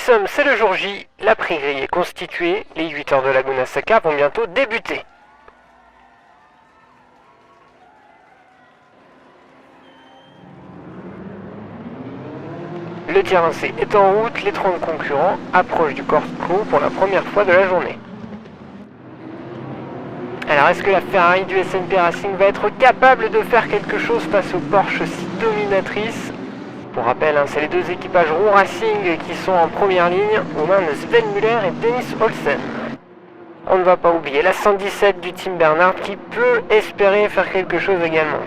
somme, c'est le jour J, la prix-grille est constituée, les 8 heures de Laguna Seca vont bientôt débuter. Le tir lancé est en route, les 30 concurrents approchent du corps-clos pour la première fois de la journée. Alors est-ce que la Ferrari du SMP Racing va être capable de faire quelque chose face aux Porsche si dominatrices? Pour rappel, c'est les deux équipages Roux Racing qui sont en première ligne, aux mains de Sven Müller et Dennis Olsen. On ne va pas oublier la 117 du Team Bernard qui peut espérer faire quelque chose également.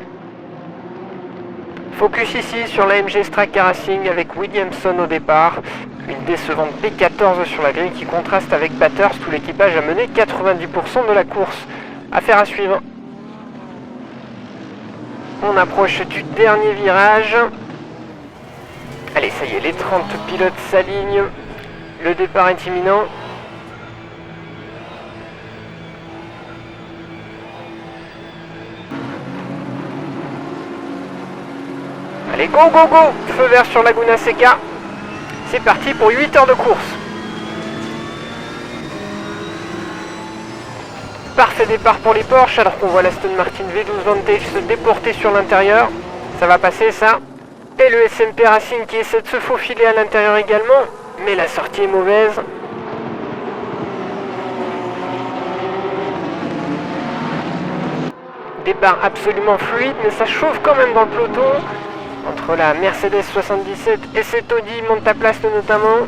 Focus ici sur la MG Straka Racing avec Williamson au départ. Une décevante P14 sur la grille qui contraste avec Bathurst où l'équipage a mené 90% de la course. Affaire à suivre. On approche du dernier virage. Allez, ça y est, les 30 pilotes s'alignent. Le départ est imminent. Allez, go, go, go! Feu vert sur Laguna Seca. C'est parti pour 8 heures de course. Parfait départ pour les Porsche, alors qu'on voit l'Aston Martin V12 Vantage se déporter sur l'intérieur. Ça va passer, ça. Et le SMP Racing qui essaie de se faufiler à l'intérieur également. Mais la sortie est mauvaise. Départ absolument fluide, mais ça chauffe quand même dans le peloton. Entre la Mercedes 77 et cette Audi Montaplast notamment.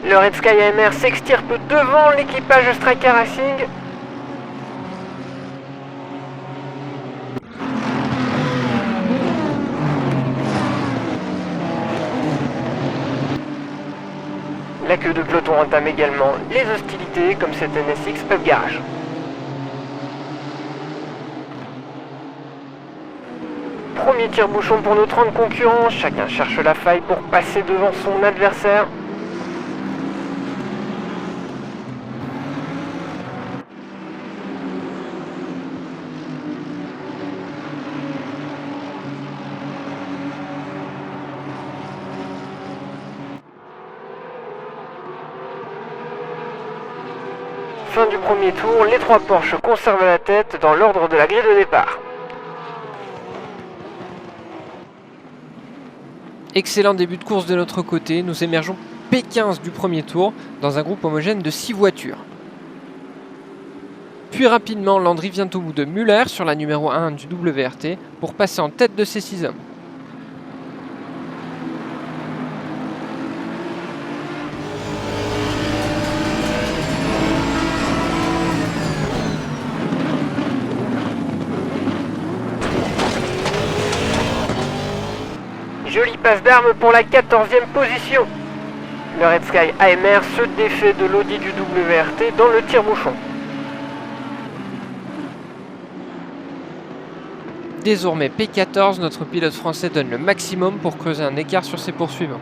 Le Red Sky AMR s'extirpe devant l'équipage Straka Racing. La queue de peloton entame également les hostilités comme cette NSX Up Garage. Premier tire-bouchon pour nos 30 concurrents, chacun cherche la faille pour passer devant son adversaire. Fin du premier tour, les 3 Porsche conservent la tête dans l'ordre de la grille de départ. Excellent début de course de notre côté, nous émergeons P15 du premier tour dans un groupe homogène de 6 voitures. Puis rapidement, Landry vient au bout de Müller sur la numéro 1 du WRT pour passer en tête de ces 6 hommes. Jolie passe d'armes pour la 14e position. Le Red Sky AMR se défait de l'Audi du WRT dans le tire-bouchon. Désormais P14, notre pilote français donne le maximum pour creuser un écart sur ses poursuivants.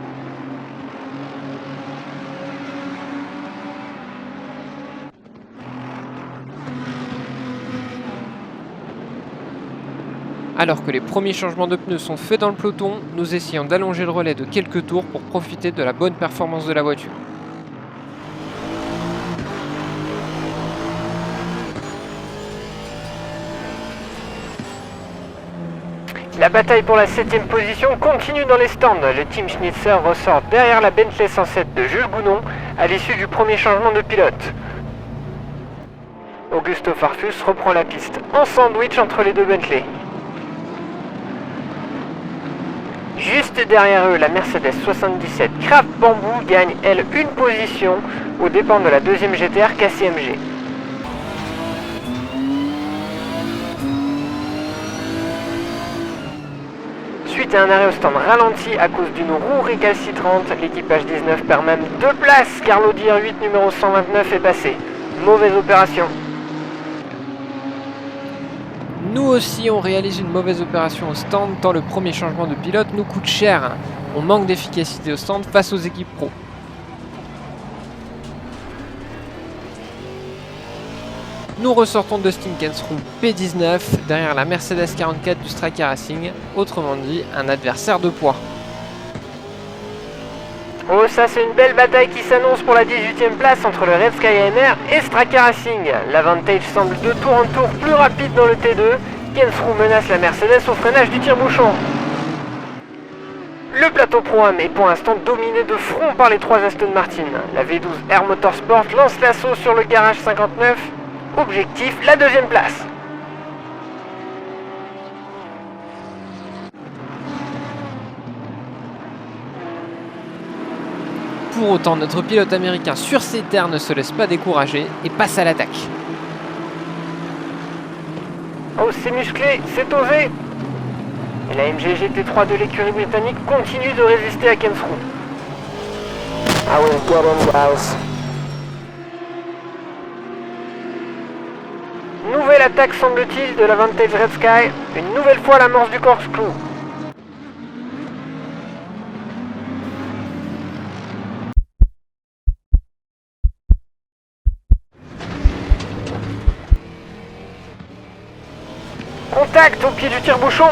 Alors que les premiers changements de pneus sont faits dans le peloton, nous essayons d'allonger le relais de quelques tours pour profiter de la bonne performance de la voiture. La bataille pour la 7e position continue dans les stands. Le Team Schnitzer ressort derrière la Bentley 107 de Jules Gounon à l'issue du premier changement de pilote. Augusto Farfus reprend la piste en sandwich entre les deux Bentley. Juste derrière eux, la Mercedes 77 Craft Bamboo gagne, elle, une position aux dépens de la 2e GTR KCMG. Suite à un arrêt au stand ralenti à cause d'une roue récalcitrante, l'équipage 19 perd même 2 places car l'Audi R8 numéro 129 est passé. Mauvaise opération. Nous aussi, on réalise une mauvaise opération au stand, tant le premier changement de pilote nous coûte cher. On manque d'efficacité au stand face aux équipes pro. Nous ressortons Dustin Kensrue P19 derrière la Mercedes 44 du Striker Racing, autrement dit un adversaire de poids. Oh, ça c'est une belle bataille qui s'annonce pour la 18e place entre le Red Sky AMR et Striker Racing. L'Avantage semble de tour en tour plus rapide dans le T2. Kensrue menace la Mercedes au freinage du tire-bouchon. Le plateau Pro-Am est pour l'instant dominé de front par les 3 Aston Martin. La V12 Air Motorsport lance l'assaut sur le garage 59. Objectif, la 2e place. Pour autant, notre pilote américain sur ses terres ne se laisse pas décourager et passe à l'attaque. Oh, c'est musclé, c'est osé. Et la MG GT3 de l'écurie britannique continue de résister à Kensrue. Ah oui, nouvelle attaque semble-t-il de l'Avantage Red Sky. Une nouvelle fois l'amorce du corkscrew. Contact au pied du tire-bouchon.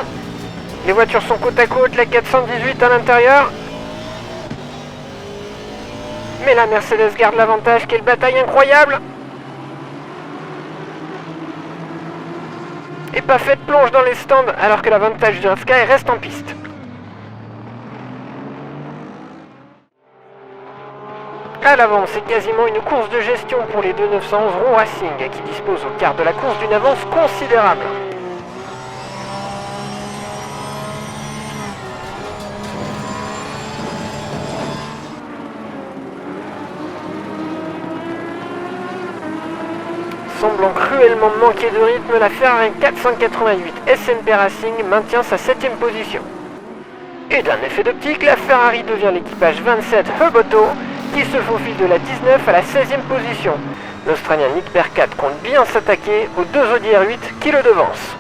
Les voitures sont côte à côte, la 418 à l'intérieur. Mais la Mercedes garde l'avantage, quelle bataille incroyable. Et pas fait de plonge dans les stands alors que l'avantage du Red Sky reste en piste. À l'avant, c'est quasiment une course de gestion pour les deux 911 Roux Racing qui disposent au quart de la course d'une avance considérable. Semblant cruellement manquer de rythme, la Ferrari 488 SMP Racing maintient sa 7ème position. Et d'un effet d'optique, la Ferrari devient l'équipage 27 Hubotto qui se faufile de la 19 à la 16ème position. L'Australien Nick Percat compte bien s'attaquer aux deux Audi R8 qui le devancent.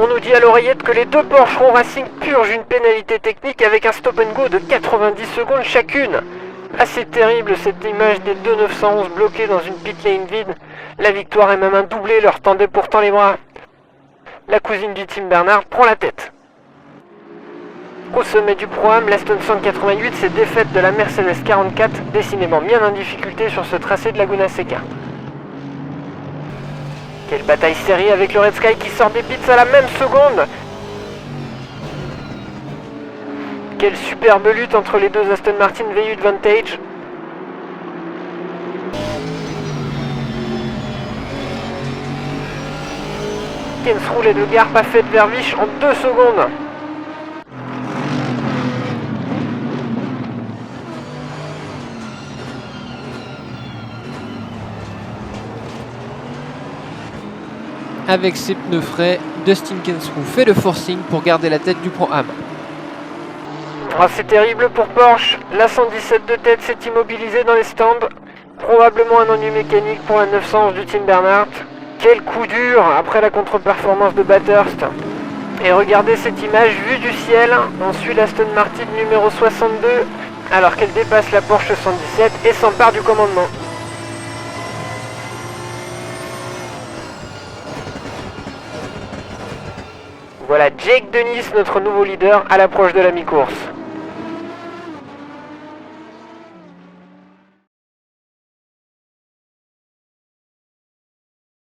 On nous dit à l'oreillette que les deux Porsche Roux Racing purgent une pénalité technique avec un stop and go de 90 secondes chacune. Assez terrible cette image des deux 911 bloqués dans une pit lane vide. La victoire et même un doublé leur tendait pourtant les bras. La cousine du Tim Bernard prend la tête. Au sommet du Pro-Am, l'Aston 188 s'est défaite de la Mercedes 44, décidément bien en difficulté sur ce tracé de Laguna Seca. Quelle bataille serrée avec le Red Sky qui sort des pits à la même seconde. Quelle superbe lutte entre les deux Aston Martin V8 Vantage. Kensrue et De Garp a fait de Verviche en 2 secondes. Avec ses pneus frais, Dustin Kensrue fait le forcing pour garder la tête du Pro-Am. Oh, c'est terrible pour Porsche. La 117 de tête s'est immobilisée dans les stands. Probablement un ennui mécanique pour la 911 du Tim Bernard. Quel coup dur après la contre-performance de Bathurst. Et regardez cette image vue du ciel. On suit l'Aston Martin numéro 62 alors qu'elle dépasse la Porsche 117 et s'empare du commandement. Voilà Jake Dennis, notre nouveau leader, à l'approche de la mi-course.